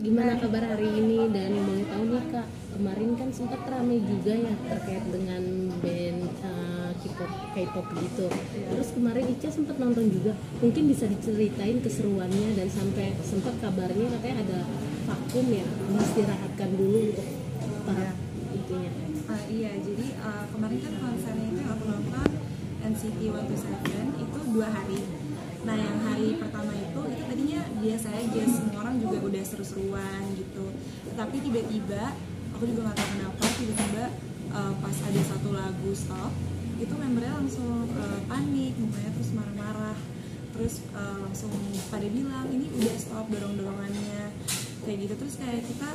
Gimana kabar hari ini dan mau tahu nih Kak, kemarin kan sempat ramai juga ya terkait dengan band K-pop gitu. Terus kemarin Ica sempat nonton juga. Mungkin bisa diceritain keseruannya dan sampai sempat kabarnya katanya ada vakum ya, diistirahatkan dulu untuk para intinya. Iya, jadi kemarin kan konsernya itu yang aku nonton NCT 127 itu 2 hari. Nah yang hari pertama itu tadinya biasa aja, semua orang juga udah seru-seruan gitu. Tapi tiba-tiba, aku juga nggak tahu kenapa, tiba-tiba pas ada satu lagu stop, itu membernya langsung panik, mukanya terus marah-marah. Terus langsung pada bilang, ini udah stop dorong-dorongannya kayak gitu. Terus kayak kita,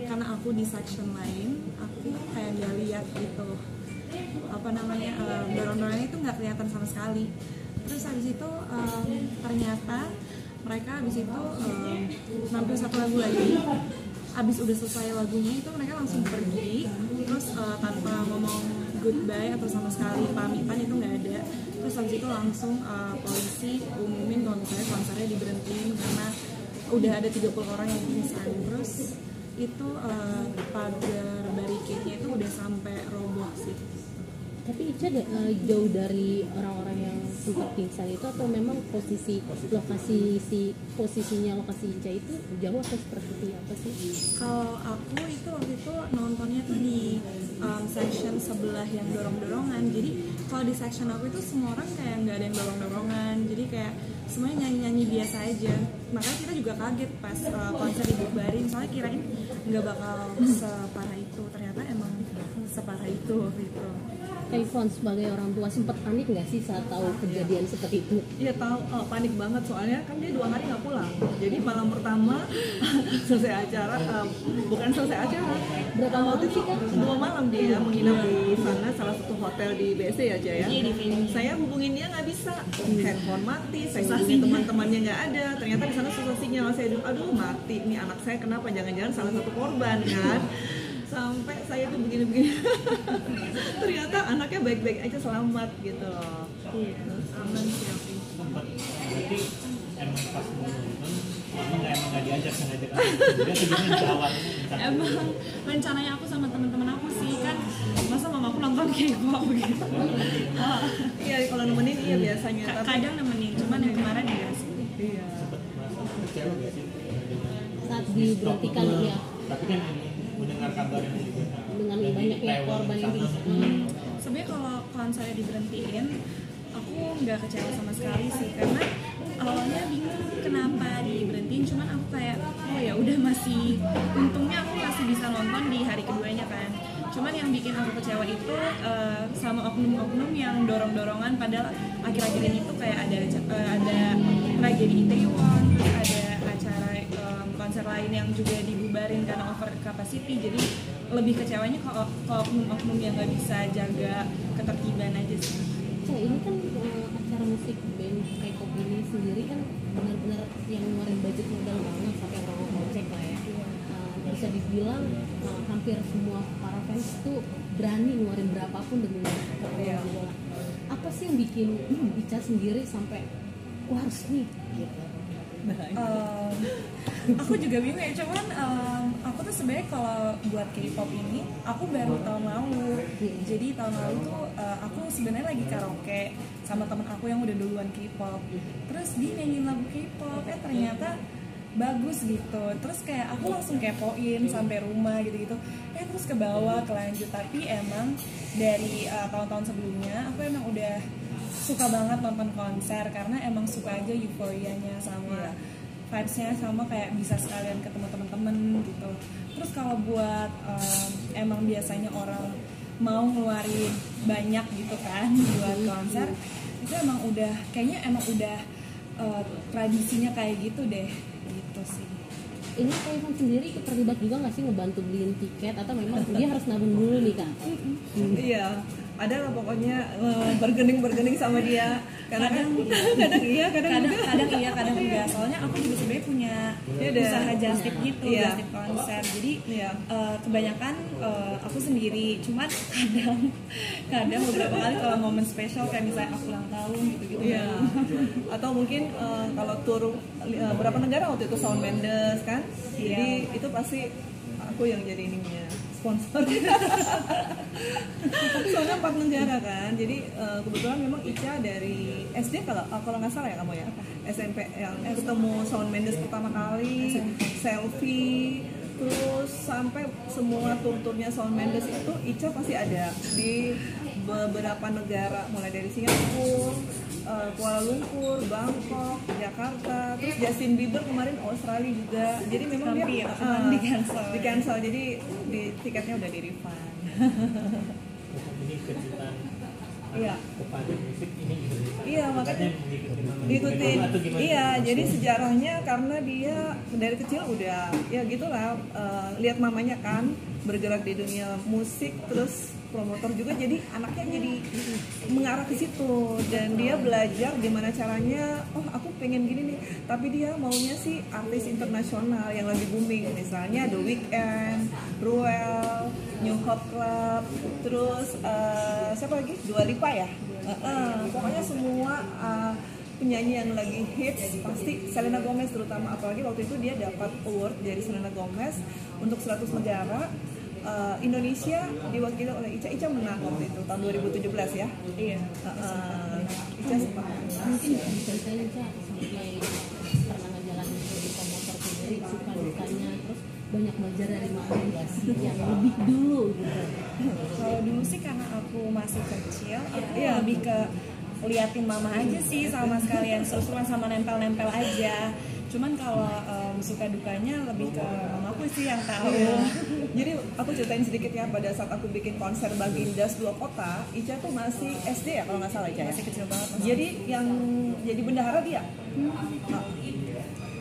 karena aku di section lain, aku kayak nggak lihat gitu dorong-dorongannya itu nggak kelihatan sama sekali. Terus habis itu ternyata mereka habis itu nampil satu lagu lagi. Habis udah selesai lagunya itu mereka langsung pergi, terus tanpa ngomong goodbye atau sama sekali pamitan itu nggak ada. Terus habis itu langsung polisi umumin kalau misalnya konsernya diberhentiin karena udah ada 30 orang yang pingsan. Terus itu pagar barricade-nya itu udah sampai roboh sih. Tapi Ica jauh dari orang-orang yang sempat pingsan itu, atau memang posisinya lokasi Ica itu jauh atau seperti apa sih? Kalau aku itu waktu itu nontonnya tuh di section sebelah yang dorong-dorongan. Jadi kalau di section aku itu semua orang kayak nggak ada yang dorong-dorongan. Jadi kayak semuanya nyanyi-nyanyi biasa aja. Makanya kita juga kaget pas konser dibubarin. Soalnya kirain nggak bakal separah itu. Ternyata emang separah itu gitu. Telepon sebagai orang tua sempat panik nggak sih saat tahu kejadian seperti itu? Iya tahu, panik banget soalnya kan dia 2 hari nggak pulang. Jadi malam pertama selesai acara, bukan selesai acara. Berapa malam sih Kak? 2 malam dia menginap di sana, salah satu hotel di BSD aja ya. Iya, di Venus. Saya hubungin dia nggak bisa, handphone mati, saya hubungin teman-temannya nggak ada. Ternyata di sana susah sinyal. Saya aduh mati, nih anak saya kenapa? Jangan-jangan salah satu korban kan? Sampai saya tuh begini-begini. Ternyata anaknya baik-baik aja, selamat gitu loh. Aman sih aku. Berarti emang pas mau nonton emang nggak diajak sengaja kan? Dia tujuannya di awalnya Emang rencananya aku sama teman-teman aku sih kan, masa mamaku nonton K-pop gitu. Iya kalau nemenin iya biasanya. Kadang nemenin, cuman yang kemarin ya sih. Iya. kecewa gak sih? Saat diberhentikan ya, Tapi kan mendengar kabar ini juga dengan banyaknya korban yang Sebenarnya kalau konsernya diberhentiin, aku nggak kecewa sama sekali sih, karena awalnya bingung kenapa diberhentiin, cuman aku kayak oh ya udah, masih untungnya aku masih bisa nonton di hari keduanya kan. Cuman yang bikin aku kecewa itu sama oknum-oknum yang dorong-dorongan, padahal akhir-akhir ini tuh kayak ada tragedi Itaewon, ada acara konser lain yang juga dibubarin karena over capacity. Jadi lebih kecewanya ke oknum-oknum yang nggak bisa jaga ketertiban aja sih. ini kan acara musik band K-pop ini sendiri kan benar-benar yang ngeluarin budget modal banget sampai orang ngocek lah ya. Bisa dibilang hampir semua para fans tuh berani ngeluarin berapapun demi keperluan bola. Apa sih yang bikin Ica sendiri sampai wah harus nih gitu? Aku juga bingung ya, cuman aku tuh sebenarnya kalau buat K-pop ini aku baru tahun lalu. Jadi tahun lalu tuh aku sebenarnya lagi karaoke sama temen aku yang udah duluan K-pop. Terus dia nyanyiin lagu K-pop, ternyata bagus gitu. Terus kayak aku langsung kepoin sampai rumah gitu-gitu. Terus ke bawah kelanjut. Tapi emang dari tahun-tahun sebelumnya aku emang udah suka banget nonton konser karena emang suka aja euforianya sama vibes-nya, sama kayak bisa sekalian ketemu temen-temen gitu. Terus kalau buat emang biasanya orang mau ngeluarin banyak gitu kan buat konser, itu emang udah kayaknya emang udah tradisinya kayak gitu deh gitu sih. Ini Kaifan sendiri terlibat juga nggak sih ngebantu beliin tiket, atau memang dia harus nabung dulu nih Kak? Iya, ada lah pokoknya bergening sama dia. Kadang iya, kadang iya, kadang enggak. Iya, soalnya aku juga sebenarnya punya Dia ada- usaha just tip gitu, Iya. just tip konser. Jadi Iya. kebanyakan aku sendiri, cuman kadang beberapa kali kalau momen spesial kayak misalnya aku ulang tahun gitu-gitu. Iya. Atau mungkin kalau tur berapa negara waktu itu Shawn Mendes kan? Jadi itu pasti aku yang jadi ininya sponsor. Soalnya 4 negara kan. Jadi kebetulan memang Ica dari SD kalau nggak salah ya kamu ya. SMP yang ketemu Shawn Mendes pertama kali, selfie, terus sampai semua tur-turnya Shawn Mendes itu Ica pasti ada di beberapa negara, mulai dari Singapura, Kuala Lumpur, Bangkok, Jakarta, terus Justin Bieber kemarin Australia juga. Jadi memang Hampir, dia cuman di cancel. jadi di tiketnya udah di refund. Ini kejutan Iya. kepada musik ini juga bisa. Iya, makanya diikutin diikutin. atau gimana? Iya, jadi sejarahnya karena dia dari kecil udah ya gitulah, lihat mamanya kan bergerak di dunia musik, terus promotor juga, jadi anaknya jadi mengarah ke situ dan dia belajar gimana caranya. Oh, aku pengen gini nih, tapi dia maunya sih artis internasional yang lagi booming, misalnya The Weeknd, Ruel, New Hope Club, terus siapa lagi? Dua Lipa ya. Pokoknya semua penyanyi yang lagi hits, pasti Selena Gomez terutama, apalagi waktu itu dia dapat award dari Selena Gomez untuk 100 negara. Indonesia diwakili oleh Ica menang waktu itu tahun 2017 ya. Iya. Ica sempat. Mungkin bisa saya sebagai pernah ngejalanin jadi promotor sendiri, suka dukanya, terus banyak belajar dari mama nggak sih yang lebih dulu gitu. Kalau dulu sih karena aku masih kecil, aku Iya. lebih ke liatin mama aja sih, sama sekalian seru-seruan sama nempel-nempel aja. Cuman kalau suka dukanya lebih ke mamaku sih yang tahu. Iya. Jadi aku ceritain sedikit ya, pada saat aku bikin konser Bagindas 2 Kota, Ica tuh masih SD ya kalau nggak salah Ica ya? Masih kecil banget. Jadi yang jadi bendahara dia. Nah,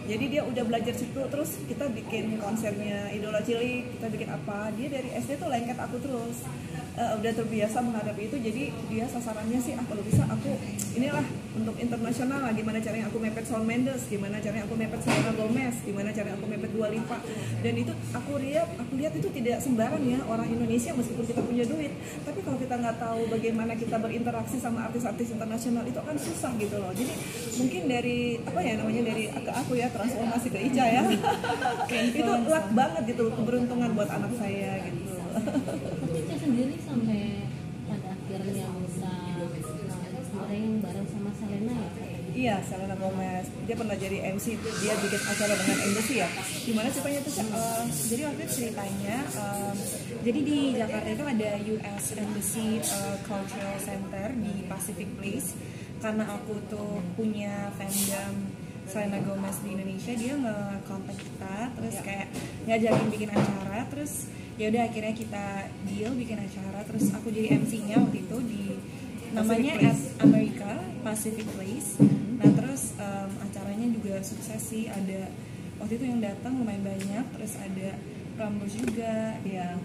jadi dia udah belajar situ, terus kita bikin konsernya Idola Cilik, kita bikin apa, dia dari SD tuh lengket aku terus. Udah terbiasa menghadapi itu, jadi dia sasarannya sih kalau bisa aku inilah untuk internasional lah, gimana caranya aku mepet Shawn Mendes, gimana caranya aku mepet Selena Gomez, gimana caranya aku mepet Dua Lipa. Dan itu aku lihat itu tidak sembarang ya orang Indonesia, meskipun kita punya duit, tapi kalau kita nggak tahu bagaimana kita berinteraksi sama artis-artis internasional itu akan susah gitu loh. Jadi mungkin dari dari aku ya, transformasi ke Ica ya. Itu luck banget gitu, keberuntungan buat anak saya gitu. Tapi Ica sendiri sampai pada akhirnya bisa sering bareng sama Selena ya katanya. Iya, Selena Gomez. Dia pernah jadi MC, dia bikin acara dengan Embassy ya. Gimana ceritanya tuh, Cak? Jadi waktu itu ceritanya, jadi di Jakarta itu ada US Embassy Cultural Center di Pacific Place. Karena aku tuh punya fandom Selena Gomez di Indonesia, dia nge-contact kita, terus kayak ngajakin bikin acara, terus ya udah akhirnya kita deal bikin acara, terus aku jadi MC-nya waktu itu di namanya At America Pacific Place. Nah terus acaranya juga sukses sih, ada waktu itu yang datang lumayan banyak, terus ada Prambors juga ya.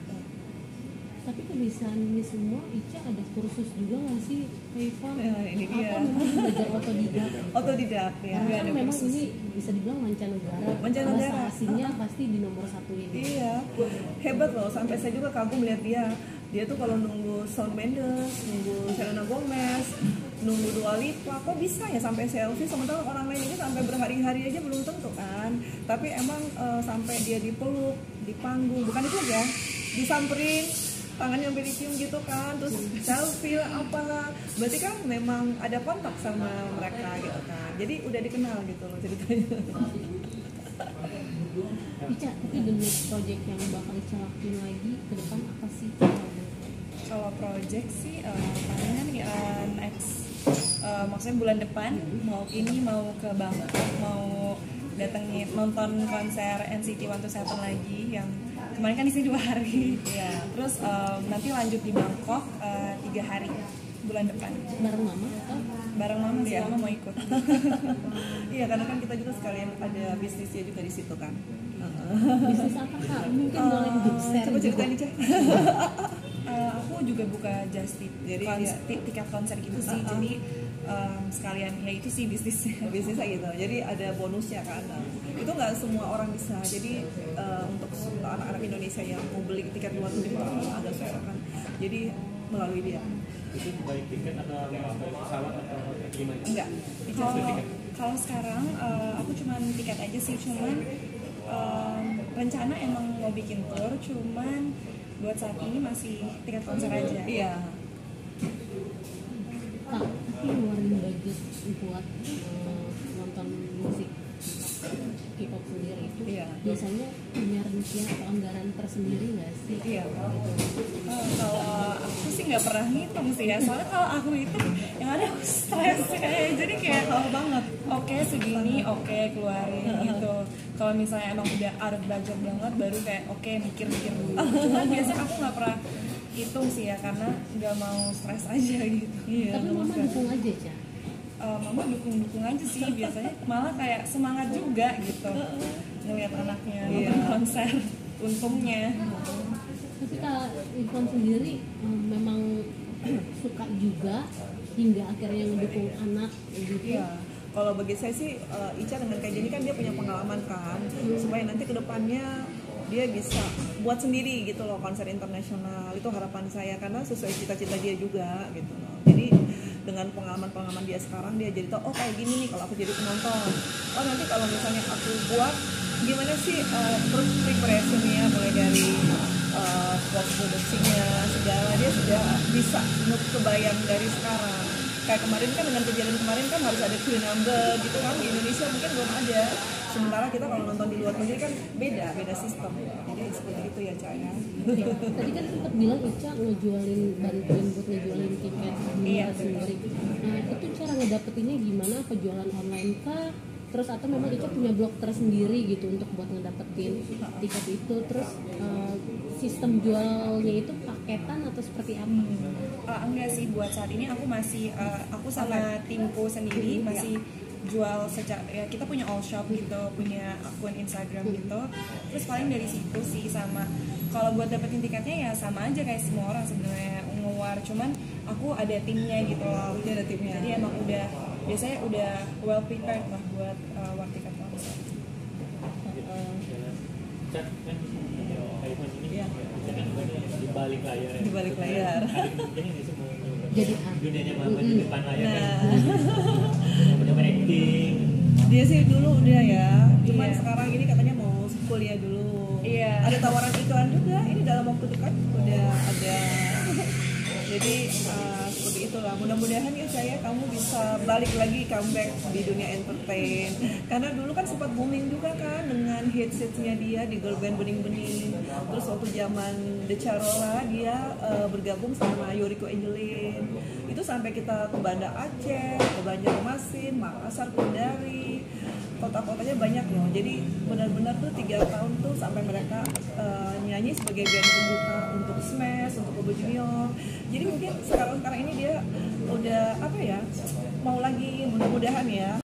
Tapi kebiasaan ini semua Ica ada kursus juga nggak sih, Riva? Ini dia. Atau memang belajar otodidak? Otodidak ya. Karena kan memang ini bisa dibilang mancanegara. Mancanegara. Bahasa asingnya pasti di nomor 1 ini. Iya, hebat loh. Sampai saya juga kagum melihat dia. Dia tuh kalau nunggu Shawn Mendes, nunggu Selena Gomez, nunggu Dua Lipa, kok bisa ya sampai selfie, sementara orang lain ini sampai berhari-hari aja belum tentu kan. Tapi emang sampai dia dipeluk, di panggung, bukan itu ya, disamperin, tangannya sampai dicium gitu kan, terus selfie lah apalah. Berarti kan memang ada kontak sama mereka gitu kan. Jadi udah dikenal gitu loh ceritanya. Ica, tapi the next project yang bakal Ica lakuin lagi ke depan apa sih? Kalau project sih palingan ya next, maksudnya bulan depan mau ke Bangkok, mau datengin nonton konser NCT 127 lagi yang kemarin kan di sini 2 hari ya. Terus nanti lanjut di Bangkok 3 hari bulan depan Bareng mama atau? bareng mama sih, mama mau ikut. Iya, karena kan kita juga sekalian ada bisnisnya juga di situ kan. Bisnis apa Kak? Mungkin boleh di-share Coba juga. ceritain aja. Aku juga buka just tip, Jadi, tiket konser gitu sih. Jadi sekalian ya itu sih bisnisnya. Bisnisnya gitu, jadi ada bonusnya kan. Nah, itu nggak semua orang bisa, jadi untuk anak-anak Indonesia yang mau beli tiket luar negeri itu agak susah kan, jadi melalui dia. Itu baik tiket atau pesawat atau gimana? Enggak. Kalau sekarang aku cuman tiket aja sih, cuman rencana emang mau bikin tour, cuman buat saat ini masih tiket konser aja. Iya. Kak, tapi ngeluarin budget buat nonton musik K-pop sendiri itu biasanya punya rincian atau anggaran tersendiri nggak sih? Iya. Kalau aku sih nggak pernah ngitung sih ya, soalnya kalau aku itu yang ada aku stres kayak, jadi kayak tahu banget. Oke segini, oke keluarin gitu. Kalau misalnya emang udah out of budget banget, baru kayak oke mikir-mikir dulu. Cuma biasanya aku nggak pernah hitung sih ya, karena nggak mau stres aja gitu. Iya. Tapi mama dukung aja, Ca. Mama dukung aja sih biasanya, malah kayak semangat juga gitu ngelihat anaknya nonton konser. Untungnya. Tapi Kak Irfan sendiri memang suka juga hingga akhirnya ngedukung anak gitu. Iya. Kalau bagi saya sih Ica dengan kayak gini kan dia punya pengalaman kan, supaya nanti kedepannya dia bisa buat sendiri gitu loh konser internasional. Itu harapan saya karena sesuai cita-cita dia juga gitu loh. Jadi dengan pengalaman dia sekarang dia jadi tahu, oh kayak gini nih kalau aku jadi penonton. Oh nanti kalau misalnya aku buat gimana sih preparationnya, mulai dari post produksinya segala, dia sudah bisa kebayang dari sekarang. Kayak kemarin kan dengan kejadian kemarin kan harus ada crew number gitu kan, di Indonesia mungkin belum ada. Sementara kita kalau nonton di luar negeri kan beda sistem. Jadi seperti itu ya Ca ya. Tadi kan sempat bilang Ica bantuin buat ngejualin tiket sendiri. Nah itu cara ngedapetinnya gimana? Apa jualan online kah? Terus atau memang Ica punya blog tersendiri gitu untuk buat ngedapetin tiket itu? Terus sistem jualnya itu paketan atau seperti apa? Enggak sih, buat saat ini aku masih aku sama timku sendiri masih jual secara ya, kita punya all shop gitu, punya akun Instagram gitu. Terus paling dari situ sih, sama kalau buat dapetin tiketnya ya sama aja kayak semua orang sebenarnya ngeluar, cuman aku ada timnya gitu loh. Dia ada timnya. Jadi emang biasanya udah well prepared lah buat war tiket konser. Cat kan Irfan ini di balik layar ya. Di balik layar. Ini nggak sih mau Jadi dunianya mama di depan layar kan. Udah acting. Dia sih dulu udah ya, cuman sekarang ini katanya mau kuliah dulu. Iya. Ada tawaran iklan juga, ini dalam waktu dekat udah ada. Jadi seperti itulah. Mudah-mudahan ya saya kamu bisa balik lagi comeback di dunia entertain. Karena dulu kan sempat booming juga kan dengan hits-hitsnya dia di girl band Bening-Bening. Terus waktu zaman The Charola dia bergabung sama Yoriko Angelin. Itu sampai kita ke Banda Aceh, ke Banjarmasin, Makassar, Kendari. Kota-kotanya banyak loh. Jadi benar-benar tuh 3 tahun tuh sampai mereka nyanyi sebagai band pembuka untuk Smash, untuk Bobo Junior. Jadi mungkin sekarang ini dia udah apa ya, mau lagi, mudah-mudahan ya